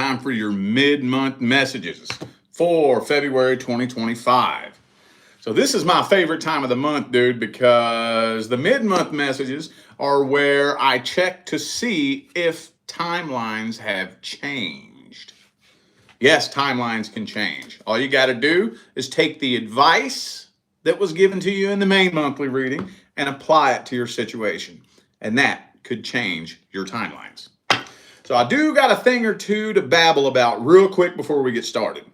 time for your mid-month messages for February 2025. So this is my favorite time of the month, dude, because the mid-month messages are where I check to see if timelines have changed. Yes, timelines can change. All you got to do is take the advice that was given to you in the main monthly reading and apply it to your situation. And that could change your timelines. So I do got a thing or two to babble about real quick before we get started.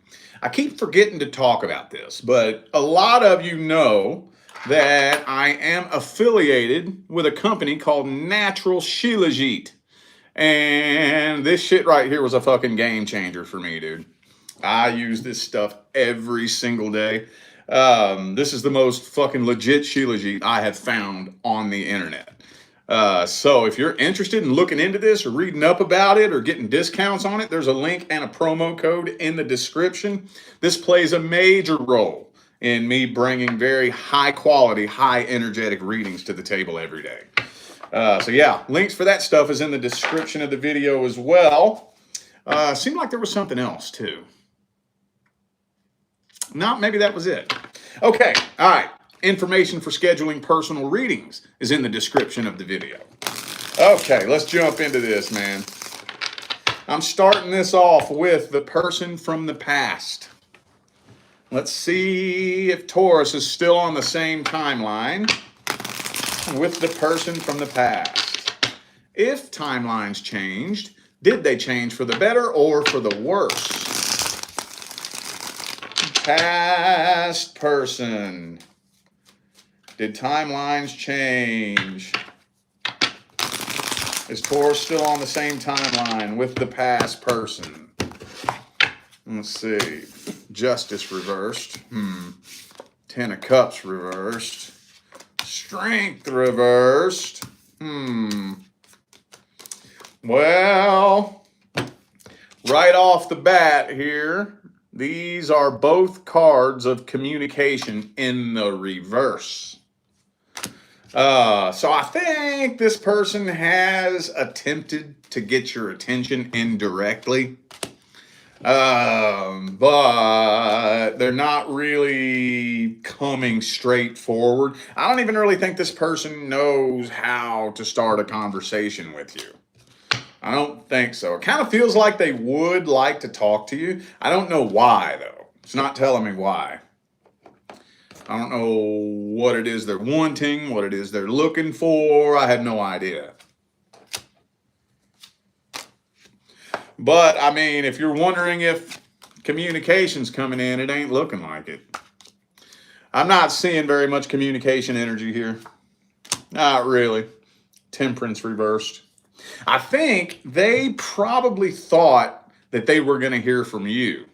I keep forgetting to talk about this, but a lot of you know that I am affiliated with a company called Natural Shilajit. And this shit right here was a fucking game changer for me, dude. I use this stuff every single day. This is the most fucking legit Shilajit I have found on the internet. So if you're interested in looking into this or reading up about it or getting discounts on it, there's a link and a promo code in the description. This plays a major role in me bringing very high quality, high energetic readings to the table every day. So yeah, links for that stuff is in the description of the video as well. Seemed like there was something else too. No, maybe that was it. Okay, all right. Information for scheduling personal readings is in the description of the video. Okay, let's jump into this, man. I'm starting this off with the person from the past. Let's see if Taurus is still on the same timeline with the person from the past. If timelines changed, did they change for the better or for the worse? Past person. Did timelines change? Is Taurus still on the same timeline with the past person? Let's see. Justice reversed. Ten of Cups reversed. Strength reversed. Well, right off the bat here, these are both cards of communication in the reverse. So I think this person has attempted to get your attention indirectly, but they're not really coming straight forward. I don't even really think this person knows how to start a conversation with you. I don't think so. It kind of feels like they would like to talk to you. I don't know why, though. It's not telling me why. I don't know what it is they're wanting, what it is they're looking for. I have no idea. But, I mean, if you're wondering if communication's coming in, it ain't looking like it. I'm not seeing very much communication energy here. Not really. Temperance reversed. I think they probably thought that they were going to hear from you.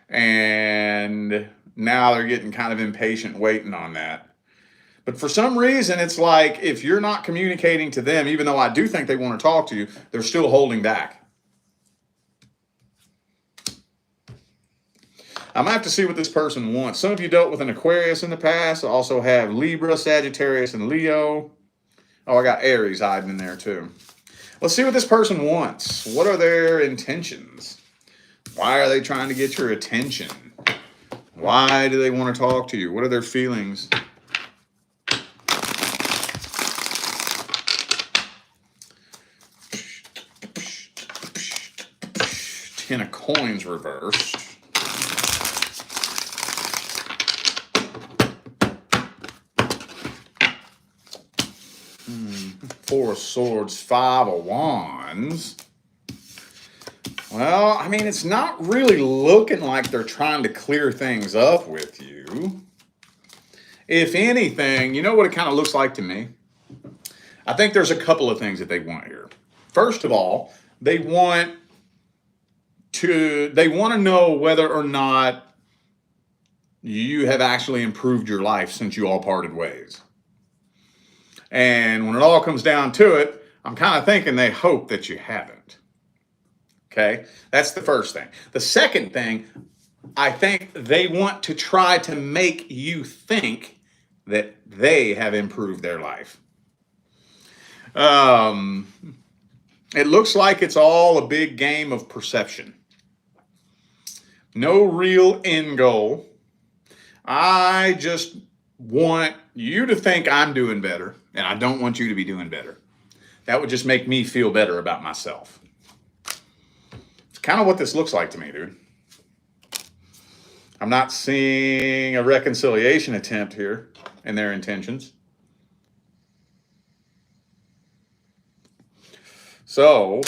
And now they're getting kind of impatient waiting on that. But for some reason, it's like if you're not communicating to them, even though I do think they want to talk to you, they're still holding back. I'm going to have to see what this person wants. Some of you dealt with an Aquarius in the past. I also have Libra, Sagittarius, and Leo. Oh, I got Aries hiding in there too. Let's see what this person wants. What are their intentions? Why are they trying to get your attention? Why do they want to talk to you? What are their feelings? Ten of Coins reversed. Four of Swords, Five of Wands. Well, I mean, it's not really looking like they're trying to clear things up with you. If anything, you know what it kind of looks like to me? I think there's a couple of things that they want here. First of all, they want to know whether or not you have actually improved your life since you all parted ways. And when it all comes down to it, I'm kind of thinking they hope that you haven't. Okay, that's the first thing. The second thing, I think they want to try to make you think that they have improved their life. It looks like it's all a big game of perception. No real end goal. I just want you to think I'm doing better, and I don't want you to be doing better. That would just make me feel better about myself. It's kind of what this looks like to me, dude. I'm not seeing a reconciliation attempt here in their intentions. So,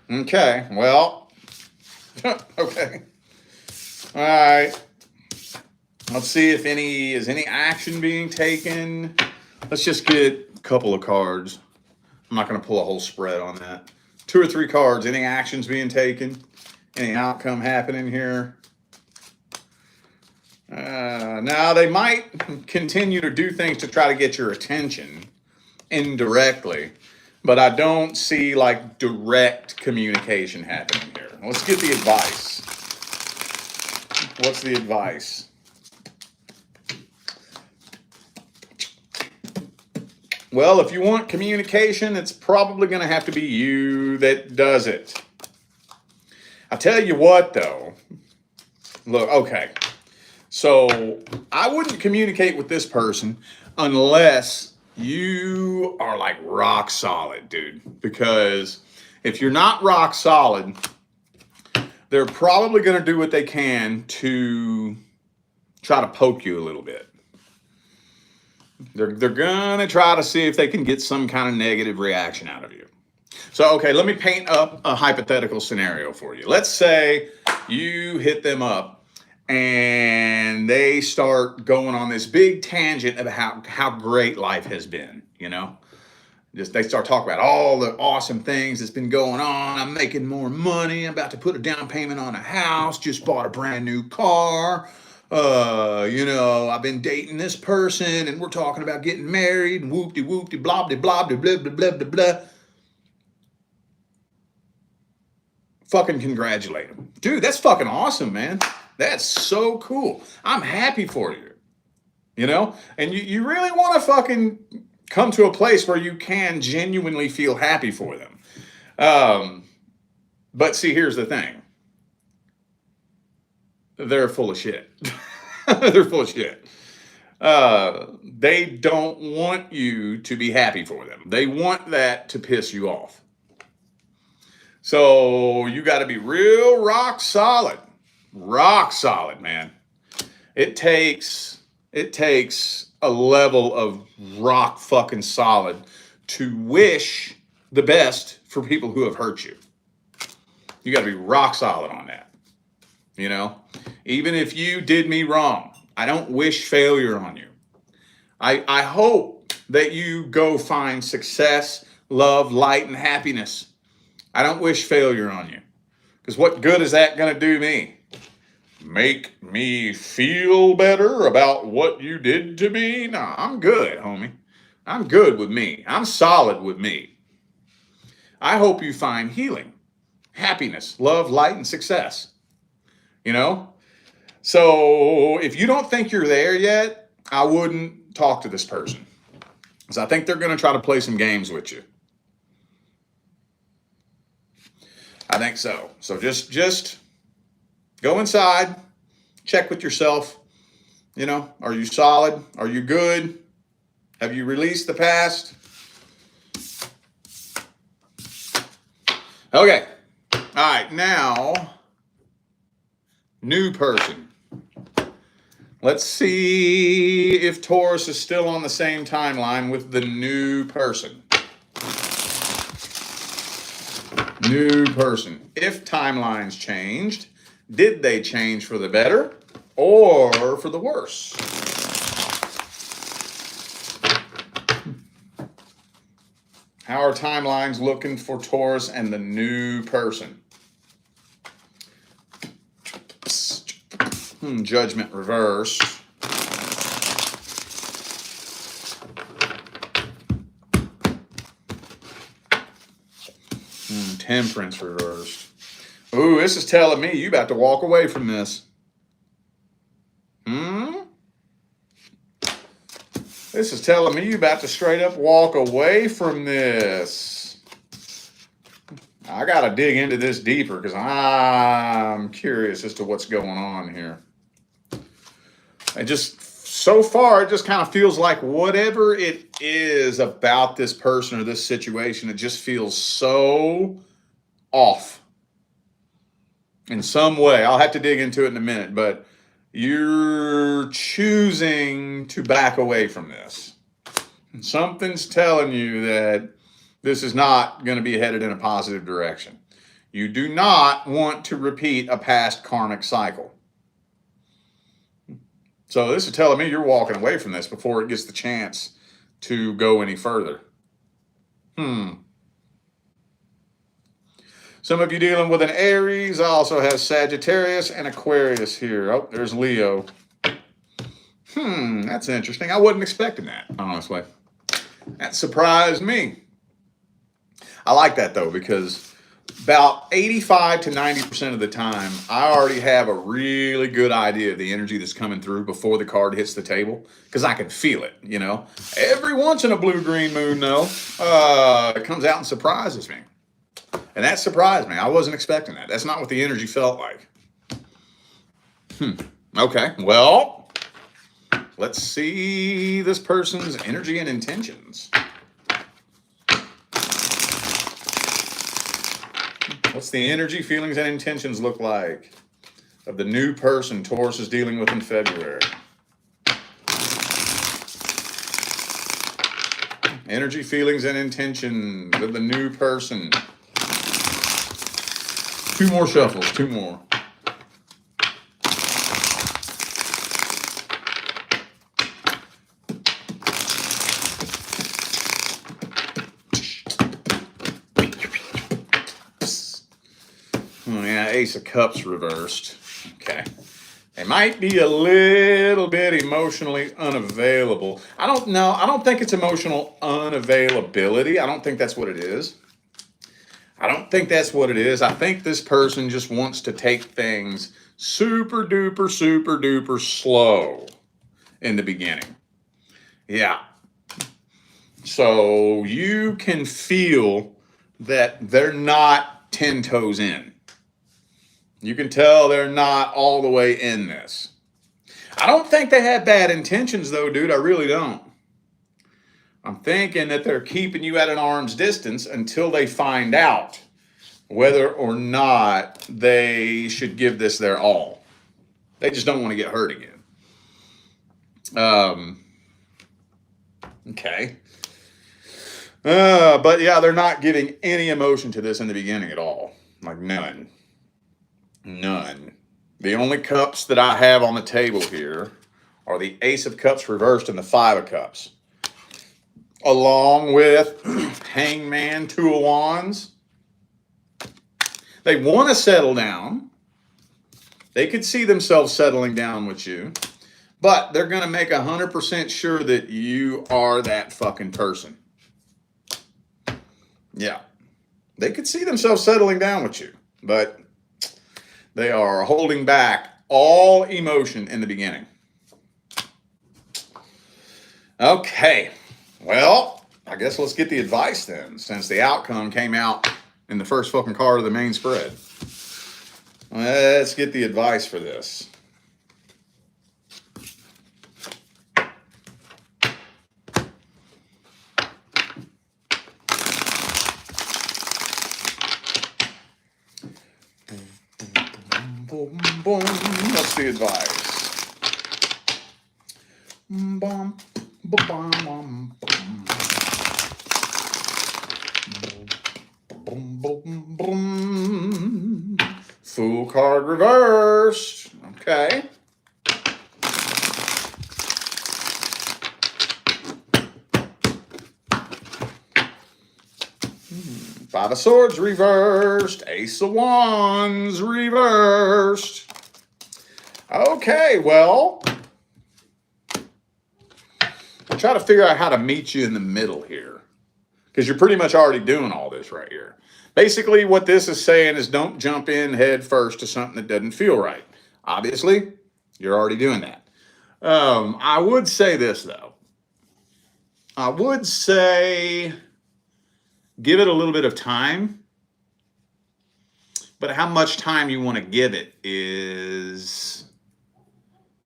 okay, well, okay. All right. Let's see if is any action being taken. Let's just get a couple of cards. I'm not going to pull a whole spread on that. 2 or 3 cards. Any actions being taken? Any outcome happening here? Now, they might continue to do things to try to get your attention indirectly, but I don't see like direct communication happening here. Let's get the advice. What's the advice? Well, if you want communication, it's probably going to have to be you that does it. I tell you what, though. Look, okay. So I wouldn't communicate with this person unless you are like rock solid, dude. Because if you're not rock solid, they're probably going to do what they can to try to poke you a little bit. They're going to try to see if they can get some kind of negative reaction out of you. So, okay, let me paint up a hypothetical scenario for you. Let's say you hit them up and they start going on this big tangent about how great life has been, you know? Just they start talking about all the awesome things that's been going on. I'm making more money. I'm about to put a down payment on a house. Just bought a brand new car. I've been dating this person and we're talking about getting married and whoop-de-whoop-de, blah-de-blah-de, blah-de-blah-de-blah. Fucking congratulate them. Dude, that's fucking awesome, man. That's so cool. I'm happy for you. You know? And you really want to fucking come to a place where you can genuinely feel happy for them. But see, here's the thing. They're full of shit. They're full of shit. They don't want you to be happy for them. They want that to piss you off. So you got to be real rock solid. Rock solid, man. It takes a level of rock fucking solid to wish the best for people who have hurt you. You got to be rock solid on that. You know, even if you did me wrong, I don't wish failure on you. I hope that you go find success, love, light, and happiness. I don't wish failure on you. Because what good is that going to do me? Make me feel better about what you did to me? Nah, I'm good, homie. I'm good with me. I'm solid with me. I hope you find healing, happiness, love, light, and success. You know? So if you don't think you're there yet, I wouldn't talk to this person. Because I think they're going to try to play some games with you. I think so. So just go inside, check with yourself. You know, are you solid? Are you good? Have you released the past? Okay. All right. Now, new person. Let's see if Taurus is still on the same timeline with the new person. New person. If timelines changed, did they change for the better or for the worse? How are timelines looking for Taurus and the new person? Judgment reverse. Temperance reversed. Ooh, this is telling me you about to walk away from this. This This is telling me you about to straight up walk away from this. I got to dig into this deeper because I'm curious as to what's going on here. And just so far, it just kind of feels like whatever it is about this person or this situation, it just feels so off in some way. I'll have to dig into it in a minute, but you're choosing to back away from this. And something's telling you that this is not going to be headed in a positive direction. You do not want to repeat a past karmic cycle. So this is telling me you're walking away from this before it gets the chance to go any further. Some of you dealing with an Aries also has Sagittarius and Aquarius here. Oh, there's Leo. That's interesting. I wasn't expecting that, honestly. That surprised me. I like that, though, because about 85 to 90% of the time, I already have a really good idea of the energy that's coming through before the card hits the table, because I can feel it, you know. Every once in a blue-green moon, though, it comes out and surprises me. And that surprised me. I wasn't expecting that. That's not what the energy felt like. Okay, well, let's see this person's energy and intentions. What's the energy, feelings, and intentions look like of the new person Taurus is dealing with in February? Energy, feelings, and intentions of the new person. 2 more shuffles, 2 more. Oh, yeah, Ace of Cups reversed. Okay. They might be a little bit emotionally unavailable. I don't know. I don't think it's emotional unavailability. I don't think that's what it is. I think this person just wants to take things super duper slow in the beginning. Yeah. So you can feel that they're not 10 toes in. You can tell they're not all the way in this. I don't think they have bad intentions, though, dude. I really don't. I'm thinking that they're keeping you at an arm's distance until they find out whether or not they should give this their all. They just don't want to get hurt again. Okay. But yeah, they're not giving any emotion to this in the beginning at all. Like none. None. The only cups that I have on the table here are the Ace of Cups reversed and the 5 of Cups. Along with Hangman, 2 of Wands. They want to settle down. They could see themselves settling down with you. But they're going to make 100% sure that you are that fucking person. Yeah. They could see themselves settling down with you. But they are holding back all emotion in the beginning. Okay. Well, I guess let's get the advice then, since the outcome came out in the first fucking card of the main spread. Let's get the advice for this. Boom, boom. What's the advice? Bum, bum, bum, bum. Boom, boom, boom. Fool card reversed. Okay. Five of Swords reversed. Ace of Wands reversed. Okay, well, I'll try to figure out how to meet you in the middle here, because you're pretty much already doing all this right here. Basically, what this is saying is don't jump in head first to something that doesn't feel right. Obviously, you're already doing that. I would say this, though. I would say give it a little bit of time, but how much time you want to give it is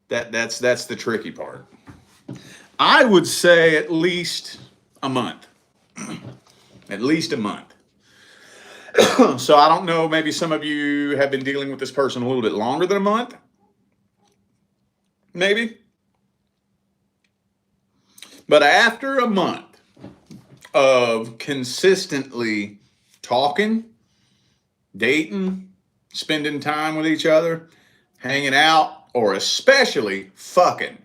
that's the tricky part. I would say at least a month. At least a month. So I don't know, maybe some of you have been dealing with this person a little bit longer than a month. Maybe. But after a month of consistently talking, dating, spending time with each other, hanging out, or especially fucking,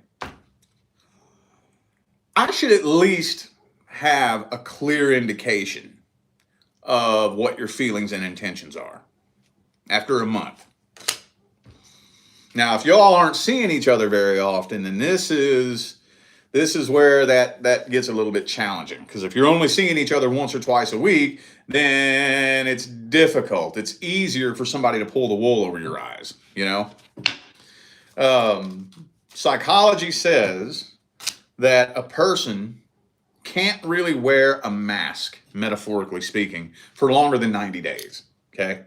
I should at least have a clear indication of what your feelings and intentions are after a month. Now, if y'all aren't seeing each other very often, then this is where that gets a little bit challenging. Because if you're only seeing each other once or twice a week, then it's difficult. It's easier for somebody to pull the wool over your eyes, you know? Psychology says that a person can't really wear a mask, metaphorically speaking, for longer than 90 days, okay?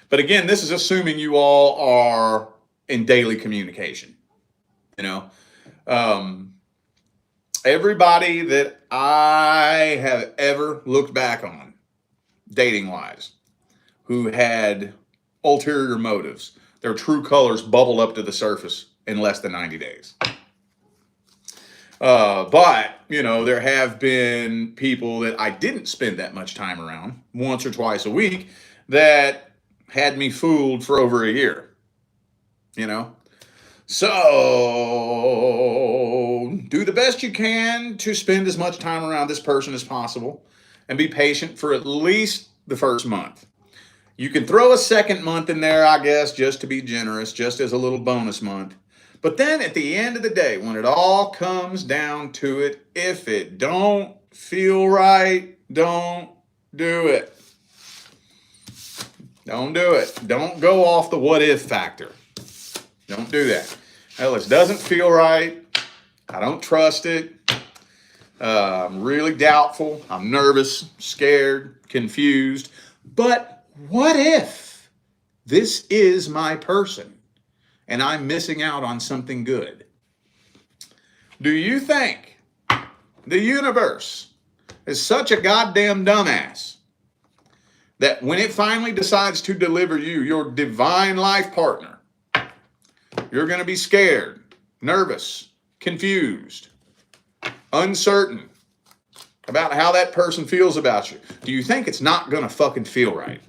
But again, this is assuming you all are in daily communication, you know? Everybody that I have ever looked back on, dating-wise, who had ulterior motives, their true colors bubbled up to the surface in less than 90 days. But, you know, there have been people that I didn't spend that much time around, once or twice a week, that had me fooled for over a year, you know? So, do the best you can to spend as much time around this person as possible and be patient for at least the first month. You can throw a second month in there, I guess, just to be generous, just as a little bonus month. But then at the end of the day, when it all comes down to it, if it don't feel right, don't do it. Don't do it. Don't go off the what if factor. Don't do that. Hell, this doesn't feel right. I don't trust it. I'm really doubtful. I'm nervous, scared, confused. But what if this is my person and I'm missing out on something good? Do you think the universe is such a goddamn dumbass that when it finally decides to deliver you your divine life partner, you're going to be scared, nervous, confused, uncertain about how that person feels about you? Do you think it's not going to fucking feel right?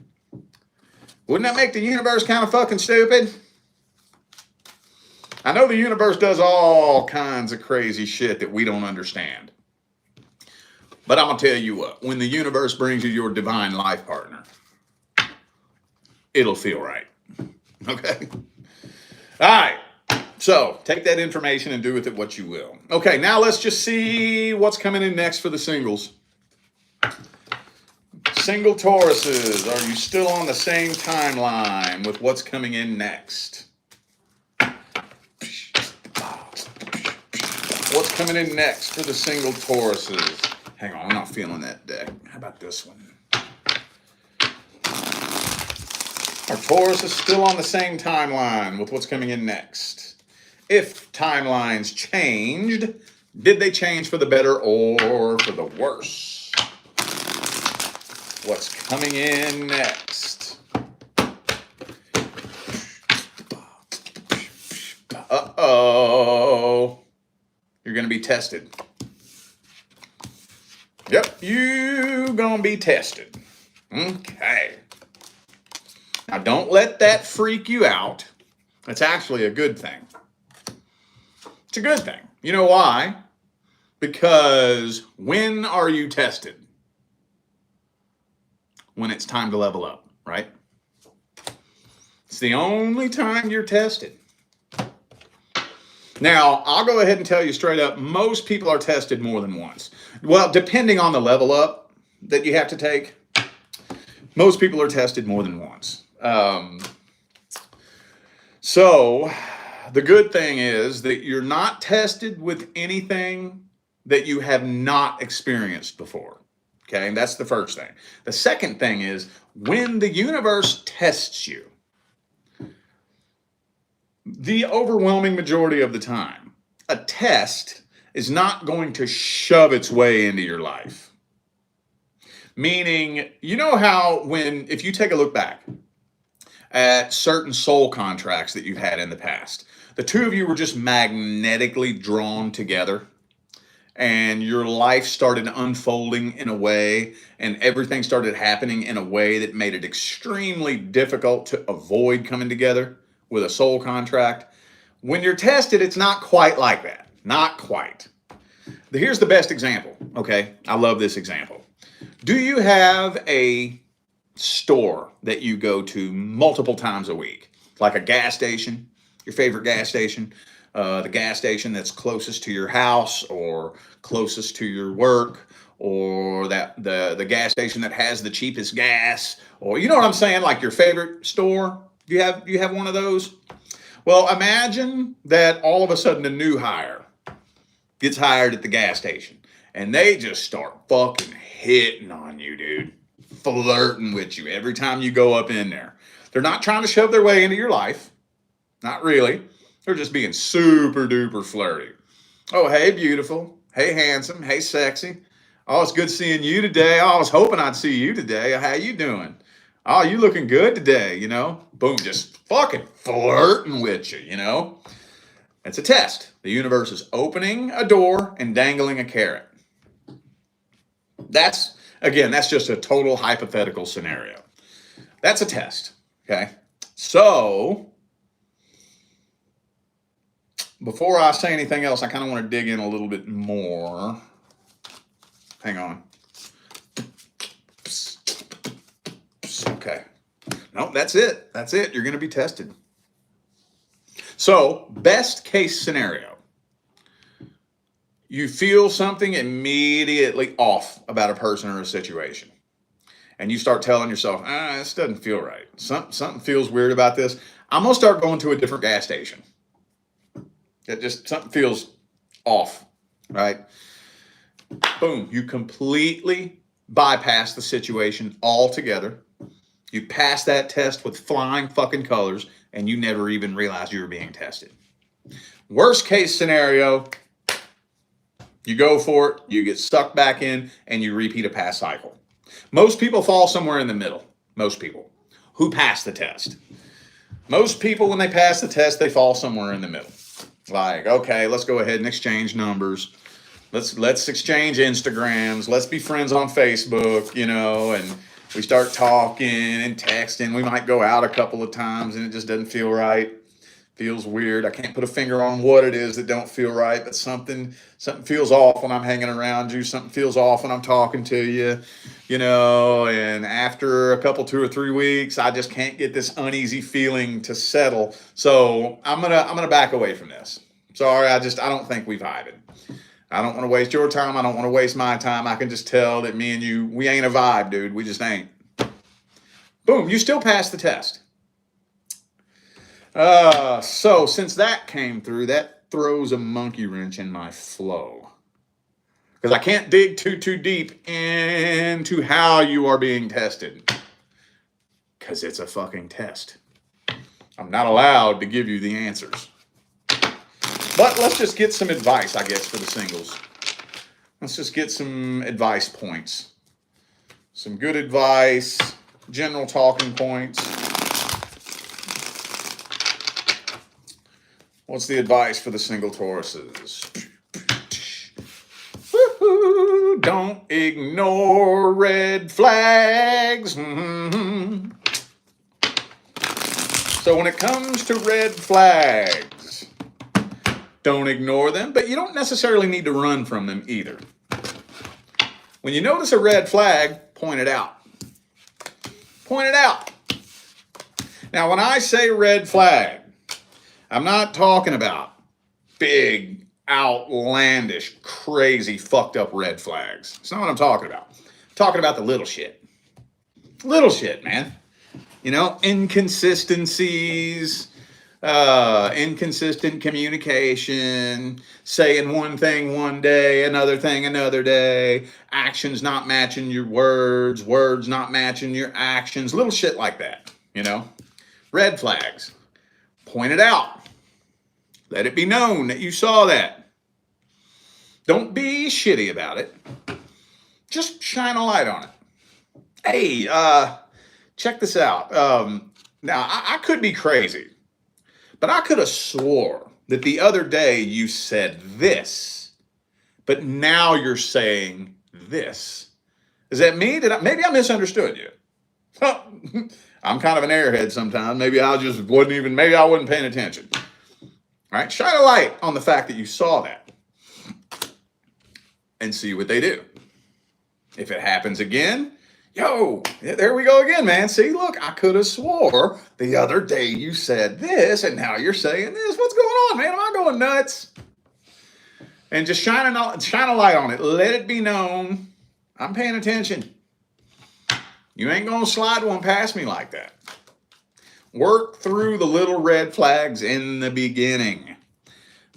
Wouldn't that make the universe kind of fucking stupid? I know the universe does all kinds of crazy shit that we don't understand. But I'm going to tell you what, when the universe brings you your divine life partner, it'll feel right. Okay? All right. So take that information and do with it what you will. Okay, now let's just see what's coming in next for the singles. Single Tauruses, are you still on the same timeline with what's coming in next? What's coming in next for the single Tauruses? Hang on, I'm not feeling that deck. How about this one? Are Taurus still on the same timeline with what's coming in next? If timelines changed, did they change for the better or for the worse? What's coming in next? Uh-oh. You're going to be tested. Yep, you going to be tested. Okay. Now, don't let that freak you out. It's actually a good thing. It's a good thing. You know why? Because when are you tested? When it's time to level up, right? It's the only time you're tested. Now, I'll go ahead and tell you straight up, most people are tested more than once. Well, depending on the level up that you have to take, most people are tested more than once. So the good thing is that you're not tested with anything that you have not experienced before. Okay, and that's the first thing. The second thing is when the universe tests you, the overwhelming majority of the time, a test is not going to shove its way into your life. Meaning, you know how if you take a look back at certain soul contracts that you've had in the past, the two of you were just magnetically drawn together and your life started unfolding in a way and everything started happening in a way that made it extremely difficult to avoid coming together with a soul contract. When you're tested, it's not quite like that. Not quite. Here's the best example, okay? I love this example. Do you have a store that you go to multiple times a week? Like a gas station, your favorite gas station, the gas station that's closest to your house or closest to your work, or that the gas station that has the cheapest gas, or you know what I'm saying, like your favorite store. Do you have one of those? Well, imagine that all of a sudden a new hire gets hired at the gas station and they just start fucking hitting on you, dude. Flirting with you every time you go up in there. They're not trying to shove their way into your life. Not really. They're just being super duper flirty. Oh, hey, beautiful. Hey, handsome. Hey, sexy. Oh, it's good seeing you today. Oh, I was hoping I'd see you today. How you doing? Oh, you looking good today, you know? Boom, just fucking flirting with you, you know? It's a test. The universe is opening a door and dangling a carrot. That's just a total hypothetical scenario. That's a test, okay? So, before I say anything else, I kind of want to dig in a little bit more. Hang on. Okay. No, that's it. That's it. You're going to be tested. So, best case scenario. You feel something immediately off about a person or a situation. And you start telling yourself, this doesn't feel right. Something feels weird about this. I'm going to start going to a different gas station. Something feels off, right? Boom. You completely bypass the situation altogether. You pass that test with flying fucking colors, and you never even realized you were being tested. Worst case scenario, you go for it, you get sucked back in, and you repeat a past cycle. Most people fall somewhere in the middle. Most people who pass the test. Most people, when they pass the test, they fall somewhere in the middle. Like, okay, let's go ahead and exchange numbers. Let's exchange Instagrams. Let's be friends on Facebook, you know, and we start talking and texting. We might go out a couple of times and it just doesn't feel right. Feels weird. I can't put a finger on what it is that don't feel right, but something feels off when I'm hanging around you. Something feels off when I'm talking to you, you know, and after a couple, 2 or 3 weeks, I just can't get this uneasy feeling to settle. So I'm gonna back away from this. Sorry, I don't think we vibing. I don't want to waste your time. I don't want to waste my time. I can just tell that me and you, we ain't a vibe, dude. We just ain't. Boom, you still passed the test. So since that came through, that throws a monkey wrench in my flow. Because I can't dig too deep into how you are being tested. Because it's a fucking test. I'm not allowed to give you the answers. But let's just get some advice, I guess, for the singles. Let's just get some advice points. Some good advice, general talking points. What's the advice for the single Tauruses? Woo-hoo, don't ignore red flags. Mm-hmm. So when it comes to red flags, don't ignore them, but you don't necessarily need to run from them either. When you notice a red flag, point it out. Point it out. Now, when I say red flag, I'm not talking about big, outlandish, crazy, fucked up red flags. That's not what I'm talking about. I'm talking about the little shit. Little shit, man. You know, inconsistencies, inconsistent communication, saying one thing one day, another thing another day, actions not matching your words, words not matching your actions, little shit like that, you know? Red flags. Point it out. Let it be known that you saw that. Don't be shitty about it. Just shine a light on it. Hey, check this out. Now, I could be crazy, but I could have swore that the other day you said this, but now you're saying this. Is that me? Maybe I misunderstood you. I'm kind of an airhead sometimes. Maybe I wasn't paying attention. All right, shine a light on the fact that you saw that and see what they do. If it happens again, yo, there we go again, man. See, look, I could have swore the other day you said this, and now you're saying this. What's going on, man? Am I going nuts? And just shine a light on it. Let it be known I'm paying attention. You ain't going to slide one past me like that. Work through the little red flags in the beginning.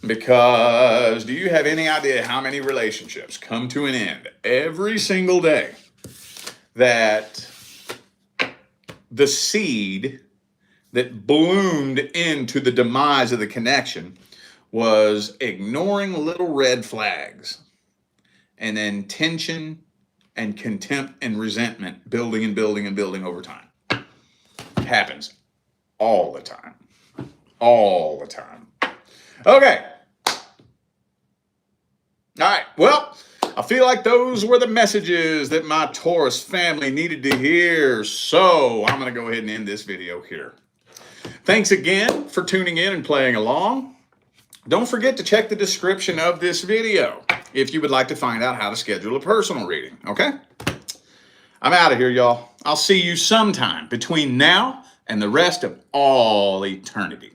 Because do you have any idea how many relationships come to an end every single day that the seed that bloomed into the demise of the connection was ignoring little red flags, and then tension and contempt and resentment building and building and building over time? It happens all the time. All the time. Okay. All right. Well, I feel like those were the messages that my Taurus family needed to hear. So I'm going to go ahead and end this video here. Thanks again for tuning in and playing along. Don't forget to check the description of this video if you would like to find out how to schedule a personal reading. Okay? I'm out of here, y'all. I'll see you sometime between now and the rest of all eternity.